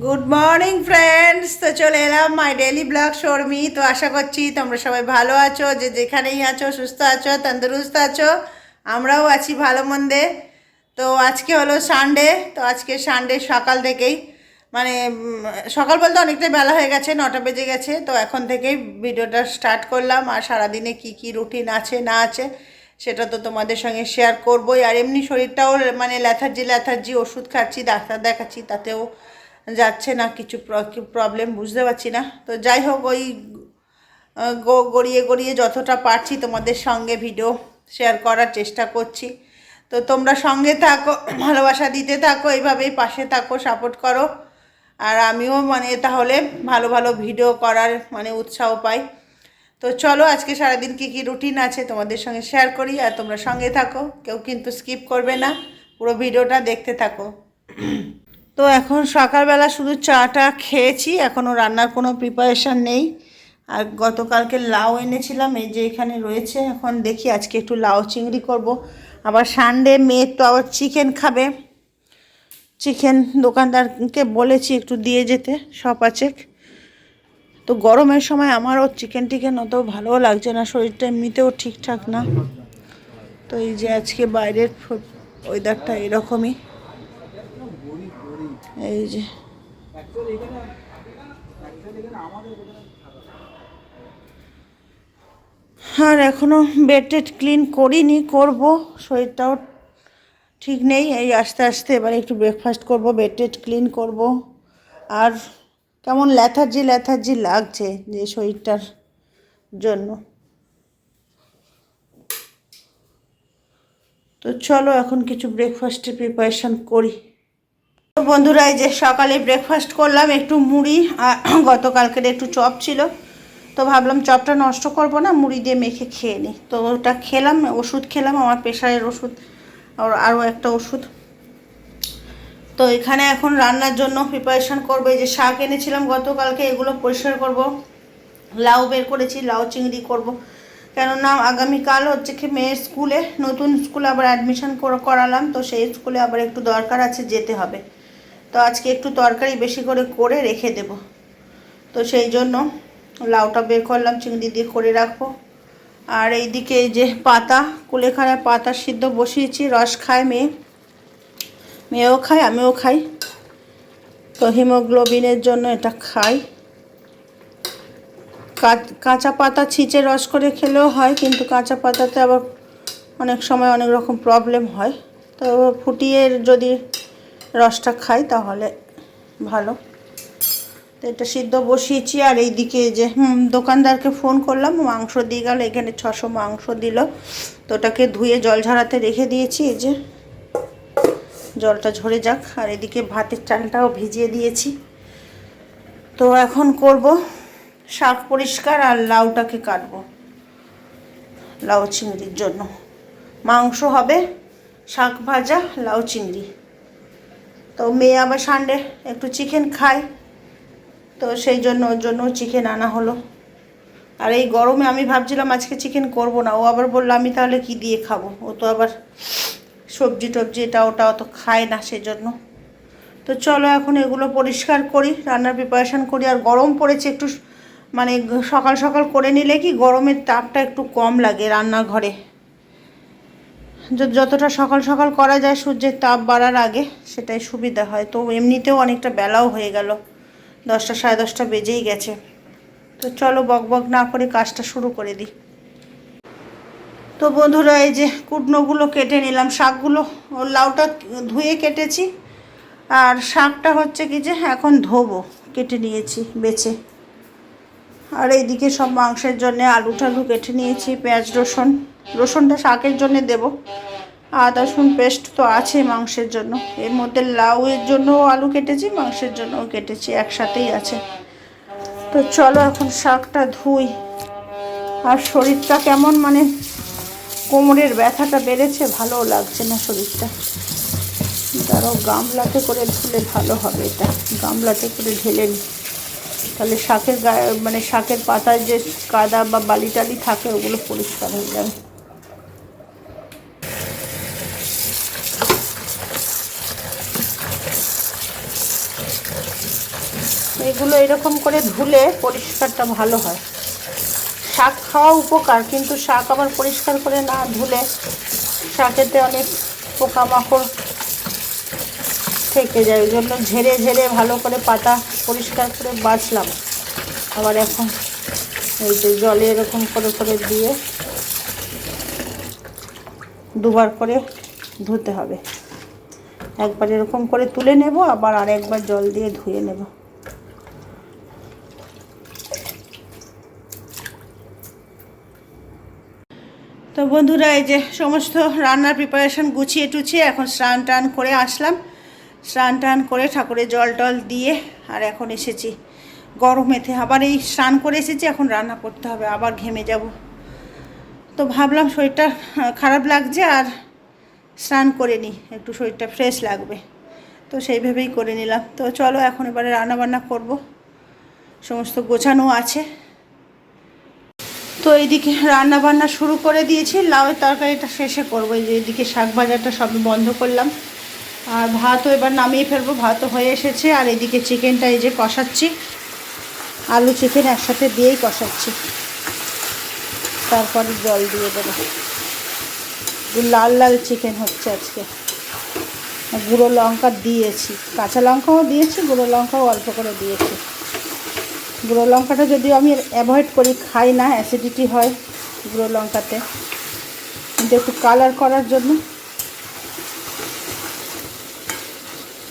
Good morning friends. তো চলে এলাম মাই ডেইলি ব্লগ শর্মি। তো আশা করছি তোমরা সবাই ভালো আছো, যে যেখানেই আছো সুস্থ আছো, তন্দুরুস্ত আছো। আমরাও আছি ভালো মন্দে। তো আজকে হলো সানডে। তো আজকে সানডে সকাল থেকেই মানে সকাল বলতে অনেকটাই বেলা হয়ে গেছে, 9টা বেজে গেছে। তো এখন থেকেই ভিডিওটা স্টার্ট করলাম। আর সারাদিনে কি কি রুটিন আছে না আছে সেটা তো তোমাদের সঙ্গে শেয়ার করবোই। আর এমনি শরীরটাও মানে ল্যাথার্জি ওষুধ খাচ্ছি, ডাক্তার দেখাচ্ছি, তাতেও যাচ্ছে না, কিছু প্রবলেম বুঝতে পারছি না। তো যাই হোক, ওই গড়িয়ে গড়িয়ে যতটা পারছি তোমাদের সঙ্গে ভিডিও শেয়ার করার চেষ্টা করছি। তো তোমরা সঙ্গে থাকো, ভালোবাসা দিতে থাকো, এইভাবেই পাশে থাকো, সাপোর্ট করো। আর আমিও মানে তাহলে ভালো ভালো ভিডিও করার মানে উৎসাহ পাই। তো চলো আজকে সারাদিন কী কী রুটিন আছে তোমাদের সঙ্গে শেয়ার করি। আর তোমরা সঙ্গে থাকো, কেউ কিন্তু স্কিপ করবে না, পুরো ভিডিওটা দেখতে থাকো। তো এখন সকালবেলা শুধু চাটা খেয়েছি, এখনও রান্নার কোনো প্রিপারেশান নেই। আর গতকালকে লাউ এনেছিলাম, এই যে এখানে রয়েছে। এখন দেখি আজকে একটু লাউ চিংড়ি করব। আবার সানডে মেয়ে তো আবার চিকেন খাবে। চিকেন দোকানদারকে বলেছি একটু দিয়ে যেতে, সব আছে। তো গরমের সময় আমারও চিকেন অত ভালোও লাগছে না, শরীরটা এমনিতেও ঠিকঠাক না। তো এই যে আজকে বাইরের ওয়েদারটা এরকমই, এই যে। আর এখনও বেড টেড ক্লিন করিনি, করব। শরীরটাও ঠিক নেই, এই আস্তে আস্তে এবার একটু ব্রেকফাস্ট করব, বেড টেড ক্লিন করব। আর কেমন ল্যাথার্জি লাগছে যে শরীরটার জন্য। তো চলো এখন কিছু ব্রেকফাস্টের প্রিপারেশান করি। তো বন্ধুরা, এই যে সকালে ব্রেকফাস্ট করলাম একটু মুড়ি, আর গতকালকের একটু চপ ছিল। তো ভাবলাম চপটা নষ্ট করব না, মুড়ি দিয়ে মেখে খেয়ে নিই। তো ওটা খেলাম, ওষুধ খেলাম, আমার প্রেশারের ওষুধ, আর আরও একটা ওষুধ। তো এখানে এখন রান্নার জন্য প্রিপারেশান করবো। এই যে শাক এনেছিলাম গতকালকে, এগুলো পরিষ্কার করব। লাউ বের করেছি, লাউ চিংড়ি করব। কেননা আগামীকাল হচ্ছে কি মেয়ের স্কুলে, নতুন স্কুলে আবার অ্যাডমিশন করালাম। তো সেই স্কুলে আবার একটু দরকার আছে, যেতে হবে। তো আজকে একটু তরকারি বেশি করে করে রেখে দেব। তো সেই জন্য লাউটা বের করলাম, চিংড়ি দিয়ে করে রাখবো। আর এইদিকে এই যে পাতা, কুলেখাড়া পাতা সিদ্ধ বসিয়েছি, রস খায় মেয়েও খায়, আমিও খাই। তো হিমোগ্লোবিনের জন্য এটা খাই। কাঁচা পাতা ছিঁচে রস করে খেলেও হয়, কিন্তু কাঁচা পাতাতে আবার অনেক সময় অনেক রকম প্রবলেম হয়। তো ফুটিয়ে যদি রসটা খাই তাহলে ভালো। তো এটা সিদ্ধ বসিয়েছি। আর এইদিকে যে দোকানদারকে ফোন করলাম, মাংস দিয়ে গেল, এখানে 600 মাংস দিল। তো ওটাকে ধুয়ে জল ঝরাতে রেখে দিয়েছি, এই যে জলটা ঝরে যাক। আর এদিকে ভাতের চালটাও ভিজিয়ে দিয়েছি। তো এখন করব শাক পরিষ্কার, আর লাউটাকে কাটবো লাউ চিংড়ির জন্য। মাংস হবে, শাক ভাজা, লাউ চিংড়ি। তো মেয়ে আবার সানডে একটু চিকেন খায়, তো সেই জন্য ওর জন্য চিকেন আনা হলো। আর এই গরমে আমি ভাবছিলাম আজকে চিকেন করব না, ও আবার বললো আমি তাহলে কি দিয়ে খাবো। ও তো আবার সবজি টবজি এটা ওটা অত খায় না, সেজন্য। তো চলো এখন এগুলো পরিষ্কার করি, রান্নার প্রিপারেশান করি। আর গরম পড়েছে একটু, মানে সকাল সকাল করে নিলে কি গরমের তাপটা একটু কম লাগে রান্নাঘরে। যতটা সকাল সকাল করা যায় সূর্যের তাপ বাড়ার আগে, সেটাই সুবিধা হয়। তো এমনিতেও অনেকটা বেলাও হয়ে গেল, 10টা সাড়ে 10টা বেজেই গেছে। তো চলো বক বক না করে কাজটা শুরু করে দিই। তো বন্ধুরা, এই যে কুটনোগুলো কেটে নিলাম, শাকগুলো লাউটা ধুয়ে কেটেছি। আর শাকটা হচ্ছে কি যে এখন ধোবো, কেটে নিয়েছি বেছে। আর এইদিকে সব মাংসের জন্য আলু টালু কেটে নিয়েছি, পেঁয়াজ রসুনটা শাকের জন্য দেব। আদা রসুন পেস্ট তো আছে মাংসের জন্য। এর মধ্যে লাউয়ের জন্যও আলু কেটেছি, মাংসের জন্যও কেটেছি, একসাথেই আছে। তো চলো এখন শাকটা ধুই। আর শরীরটা কেমন মানে কোমরের ব্যথাটা বেড়েছে, ভালোও লাগছে না শরীরটা। তারও গামলাতে করে ধুলে ভালো হবে, এটা গামলাতে করে ঢেলে নিই, তাহলে শাকের গায়ে মানে শাকের পাতায় যে কাদা বা বালি টালি থাকে ওগুলো পরিষ্কার হয়ে যাবে। এগুলো এরকম করে ধুলে পরিষ্কারটা ভালো হয়। শাক খাওয়া উপকার, কিন্তু শাক আবার পরিষ্কার করে না ধুলে শাকেতে অনেক পোকামাকড় থেকে যায়। ওই জন্য ঝেড়ে ঝেড়ে ভালো করে পাতা পরিষ্কার করে বাছলাম। আবার এখন এই যে জলে এরকম করে করে দিয়ে দুবার করে ধুতে হবে। একবার এরকম করে তুলে নেব, আবার আরেকবার জল দিয়ে ধুয়ে নেব। তো বন্ধুরা, এই যে সমস্ত রান্নার প্রিপারেশন গুছিয়ে টুছিয়ে এখন স্নান টান করে আসলাম। স্নান টান করে ঠাকুরের জল টল দিয়ে আর এখন এসেছি গরমেতে। আবার এই স্নান করে এসেছি, এখন রান্না করতে হবে, আবার ঘেমে যাব। তো ভাবলাম শরীরটা খারাপ লাগছে আর স্নান করে নিই, একটু শরীরটা ফ্রেশ লাগবে। তো সেইভাবেই করে নিলাম। তো চলো এখন এবারে রান্নাবান্না করব, সমস্ত গোছানো আছে। তো এইদিকে রান্না বান্না শুরু করে দিয়েছি, লাউয়ের তরকারিটা শেষে করবো। এই যে এইদিকে শাক ভাজাটা সব বন্ধ করলাম, আর ভাতও এবার নামিয়ে ফেলবো, ভাতও হয়ে এসেছে। আর এদিকে চিকেনটা এই যে কষাচ্ছি, আলু চিকেন একসাথে দিয়েই কষাচ্ছি, তারপরে জল দিয়ে দেবো। লাল লাল চিকেন হচ্ছে আজকে। গুঁড়ো লঙ্কা দিয়েছি, কাঁচা লঙ্কাও দিয়েছি, গুঁড়ো লঙ্কাও অল্প করে দিয়েছি। গুঁড়ো লঙ্কাটা যদিও আমি অ্যাভয়েড করি, খাই না, অ্যাসিডিটি হয় গুঁড়ো লঙ্কাতে, কিন্তু একটু কালার করার জন্য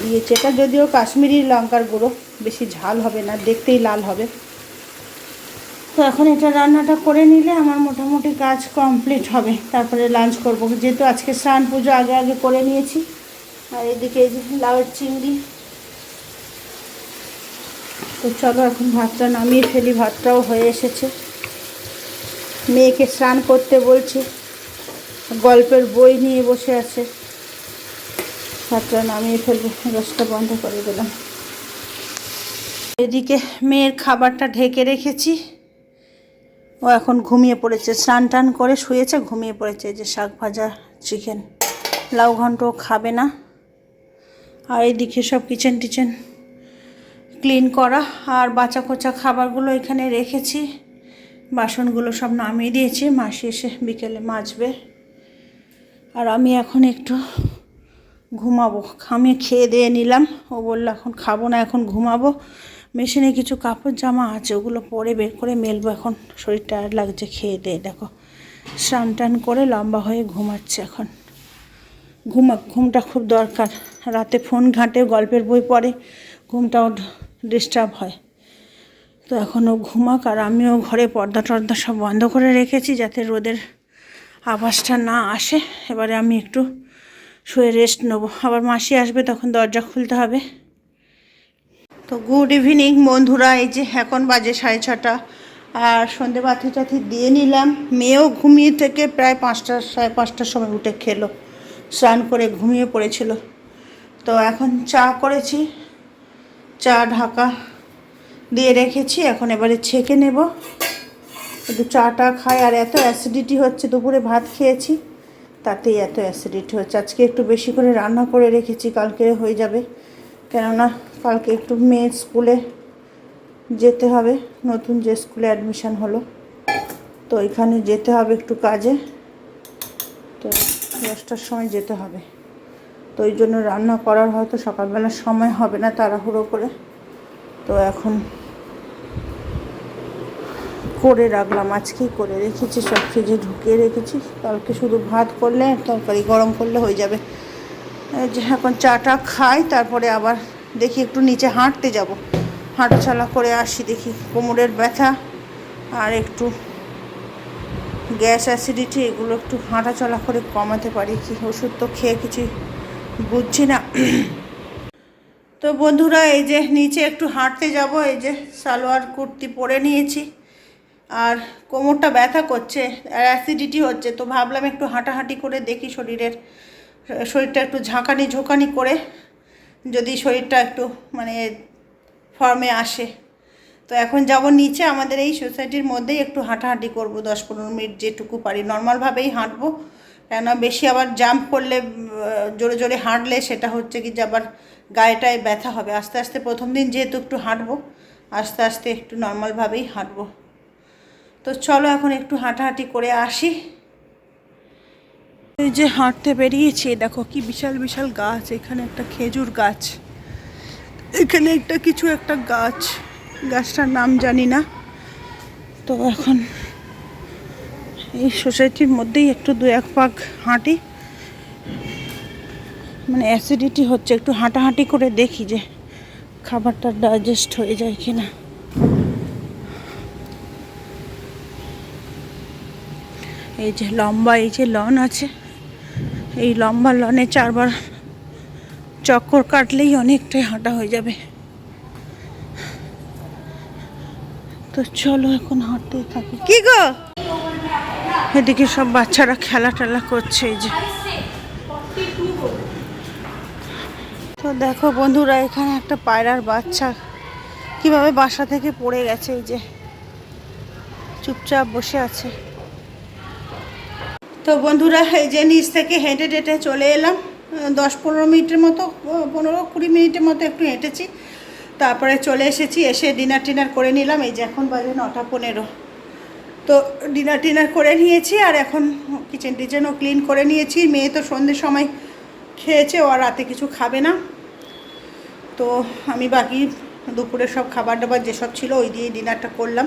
দিয়েছি। এটা যদিও কাশ্মীরি লঙ্কার গুঁড়ো, বেশি ঝাল হবে না, দেখতেই লাল হবে। তো এখন এটা রান্নাটা করে নিলে আমার মোটামুটি কাজ কমপ্লিট হবে, তারপরে লাঞ্চ করব। যেহেতু আজকে স্নান পুজো আগে আগে করে নিয়েছি। আর এদিকে এই যে লাউয়ের চিংড়ি। তো চলো এখন ভাতটা নামিয়ে ফেলি, ভাতটাও হয়ে এসেছে। মেয়েকে স্নান করতে বলছি, গল্পের বই নিয়ে বসে আছে। ভাতটা নামিয়ে ফেলবো, গ্যাসটা বন্ধ করে দিলাম। এদিকে মেয়ের খাবারটা ঢেকে রেখেছি, ও এখন ঘুমিয়ে পড়েছে। স্নান টান করে শুয়েছে, ঘুমিয়ে পড়েছে। যে শাক ভাজা চিকেন, লাউ ঘন্টও খাবে না। আর এইদিকে সব কিচেন টিচেন ক্লিন করা, আর বাঁচা কোচা খাবারগুলো এখানে রেখেছি। বাসনগুলো সব নামিয়ে দিয়েছি, মাসি এসে বিকেলে মাজবে। আর আমি এখন একটু ঘুমাবো। আমি খেয়ে দিয়ে নিলাম, ও বললো এখন খাবো না, এখন ঘুমাবো। মেশিনে কিছু কাপড় জামা আছে, ওগুলো পরে বের করে মেলবো। এখন শরীর টায়ার্ড লাগছে খেয়ে দিয়ে। দেখো স্নান টান করে লম্বা হয়ে ঘুমাচ্ছে এখন। ঘুমটা খুব দরকার। রাতে ফোন ঘাঁটে, গল্পের বই পড়ে, ঘুমটাও ডিস্টার্ব হয়। তো এখনও ঘুমাক। আর আমিও ঘরে পর্দা টর্দা সব বন্ধ করে রেখেছি, যাতে রোদের আভাসটা না আসে। এবারে আমি একটু শুয়ে রেস্ট নেবো, আবার মাসি আসবে, তখন দরজা খুলতে হবে। তো গুড ইভিনিং বন্ধুরা, এই যে এখন বাজে 6:30। আর সন্ধে বাতি টাতি দিয়ে নিলাম। মেয়েও ঘুমিয়ে থেকে প্রায় 5টা 5:30 সময় উঠে খেলো, স্নান করে ঘুমিয়ে পড়েছিল। তো এখন চা করেছি, চা ঢাকা দিয়ে রেখেছি, এখন এবারে ছেঁকে নেব। একটু চাটা খাই। আর এত অ্যাসিডিটি হচ্ছে, দুপুরে ভাত খেয়েছি তাতেই এত অ্যাসিডিটি হচ্ছে। আজকে একটু বেশি করে রান্না করে রেখেছি, কালকে হয়ে যাবে। কেননা কালকে একটু মেয়ের স্কুলে যেতে হবে, নতুন যে স্কুলে অ্যাডমিশন হলো, তো এখানে যেতে হবে একটু কাজে। তো 10টার সময় যেতে হবে। তো ওই জন্য রান্না করার হয়তো সকালবেলা সময় হবে না তাড়াহুড়ো করে। তো এখন করে রাখলাম, আজকেই করে রেখেছি, সব ফ্রিজে ঢুকিয়ে রেখেছি। কালকে শুধু ভাত করলে, তরকারি গরম করলে হয়ে যাবে। যে এখন চাটা খাই, তারপরে আবার দেখি একটু নিচে হাঁটতে যাব, হাঁটাচলা করে আসি। দেখি কোমরের ব্যথা আর একটু গ্যাস অ্যাসিডিটি, এগুলো একটু হাঁটাচলা করে কমাতে পারি কি। ওষুধ তো খেয়ে কিছু বুঝছি না। তো বন্ধুরা, এই যে নিচে একটু হাঁটতে যাব। এই যে সালোয়ার কুর্তি পরে নিয়েছি, আর কোমরটা ব্যথা করছে আর অ্যাসিডিটি হচ্ছে। তো ভাবলাম একটু হাঁটাহাঁটি করে দেখি, শরীরটা একটু ঝোঁকানি করে যদি শরীরটা একটু মানে ফর্মে আসে। তো এখন যাব নিচে, আমাদের এই সোসাইটির মধ্যেই একটু হাঁটাহাঁটি করব, 10-15 মিনিট যেটুকু পারি। নর্মালভাবেই হাঁটবো, কেননা বেশি আবার জাম্প করলে, জোরে জোরে হাঁটলে সেটা হচ্ছে কি যে আবার গায়েটায় ব্যথা হবে। আস্তে আস্তে প্রথম দিন যেহেতু একটু হাঁটবো, আস্তে আস্তে একটু নর্মালভাবেই হাঁটবো। তো চলো এখন একটু হাঁটাহাঁটি করে আসি। এই যে হাঁটতে বেরিয়েছি, দেখো কি বিশাল বিশাল গাছ। এখানে একটা খেজুর গাছ, এখানে একটা গাছ, গাছটার নাম জানি না। তো এখন এই সোসাইটির মধ্যেই একটু 2-1 পাক হাঁটি, মানে অ্যাসিডিটি হচ্ছে, একটু হাঁটাহাঁটি করে দেখি যে খাবারটা ডাইজেস্ট হয়ে যায় কিনা। এই যে লম্বা এই যে লন আছে, এই লম্বা লনে 4 বার চক্কর কাটলেই অনেকটাই হাঁটা হয়ে যাবে। তো চলো এখন হাঁটতেই থাকি। কি গো, এদিকে সব বাচ্চারা খেলা টেলা করছে। এই যে তো দেখো বন্ধুরা, এখানে একটা পায়রার বাচ্চা কিভাবে বাসা থেকে পড়ে গেছে। এই যে চুপচাপ বসে আছে। তো বন্ধুরা, এই যে নিচ থেকে হেঁটে হেঁটে চলে এলাম। 10-15 মিনিটের মতো, 15-20 মিনিটের মতো একটু হেঁটেছি, তারপরে চলে এসেছি। এসে ডিনার করে নিলাম। এই যে এখন বাজে 9:15। তো ডিনার করে নিয়েছি, আর এখন কিচেনও ক্লিন করে নিয়েছি। মেয়ে তো সন্ধ্যের সময় খেয়েছে, ও আর রাতে কিছু খাবে না। তো আমি বাকি দুপুরে সব খাবার দাবার যেসব ছিল ওই দিয়ে ডিনারটা করলাম।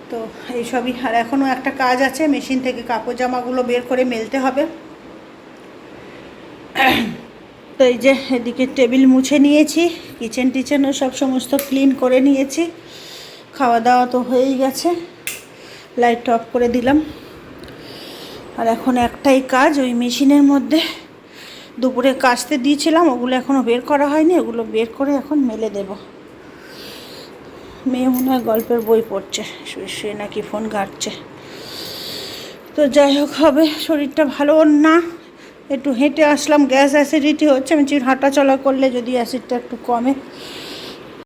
তো এইসবই। আর এখনও একটা কাজ আছে, মেশিন থেকে কাপড় জামাগুলো বের করে মেলতে হবে। তো এই যে এদিকে টেবিল মুছে নিয়েছি, কিচেনও সব সমস্ত ক্লিন করে নিয়েছি। খাওয়া দাওয়া তো হয়েই গেছে, লাইট অফ করে দিলাম। আর এখন একটাই কাজ, ওই মেশিনের মধ্যে দুপুরে কাচতে দিয়েছিলাম, ওগুলো এখনও বের করা হয়নি, ওগুলো বের করে এখন মেলে দেব। মেয়ে মনে হয় গল্পের বই পড়ছে, শুয়ে শুয়ে নাকি ফোন ঘাঁটছে। তো যাই হোক, হবে। শরীরটা ভালো না, একটু হেঁটে আসলাম, গ্যাস অ্যাসিডিটি হচ্ছে। আমি হাঁটা চলা করলে যদি অ্যাসিডটা একটু কমে।